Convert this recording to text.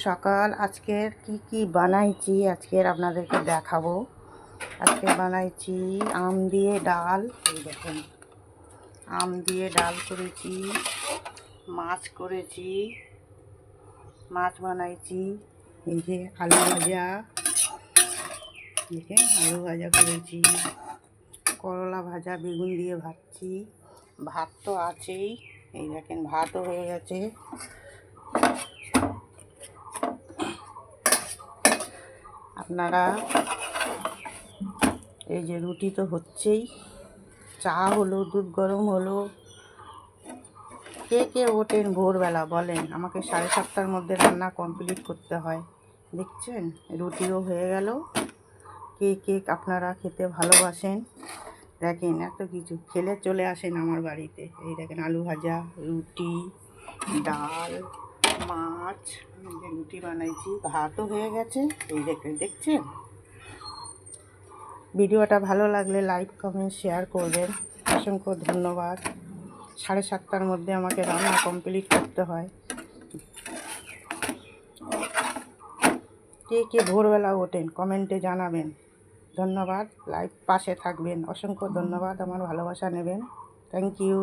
সকাল আজকের কি বানাইছি আজকের আপনাদেরকে দেখাবো। আজকে বানাইছি আম দিয়ে ডাল। এই দেখুন, আম দিয়ে ডাল করেছি, মাছ বানাইছি। এই যে আলু ভাজা, দেখেন আলু ভাজা করেছি, করলা ভাজা, বেগুন দিয়ে ভাজছি। ভাত তো আছেই, এই দেখেন ভাতও হয়ে গেছে। আপনারা এই যে রুটি তো হচ্ছেই, চা হলো, দুধ গরম হলো। কে কে ওঠেন ভোরবেলা বলেন? আমাকে 7:30টার মধ্যে রান্না কমপ্লিট করতে হয়। দেখছেন রুটিও হয়ে গেল। কে কে আপনারা খেতে ভালোবাসেন দেখেন, এত কিছু খেলে চলে আসেন আমার বাড়িতে। এই দেখেন আলু ভাজা, রুটি, ডাল, মাছ, রুটি বানাইছি, ভাতও হয়ে গেছে। এই দেখছেন। ভিডিওটা ভালো লাগলে লাইক, কমেন্ট, শেয়ার করবেন। অসংখ্য ধন্যবাদ। 7:30টার মধ্যে আমাকে রান্না কমপ্লিট করতে হয়। কে কে ভোরবেলা ওঠেন কমেন্টে জানাবেন। ধন্যবাদ। লাইভ পাশে থাকবেন। অসংখ্য ধন্যবাদ। আমার ভালোবাসা নেবেন। Thank you.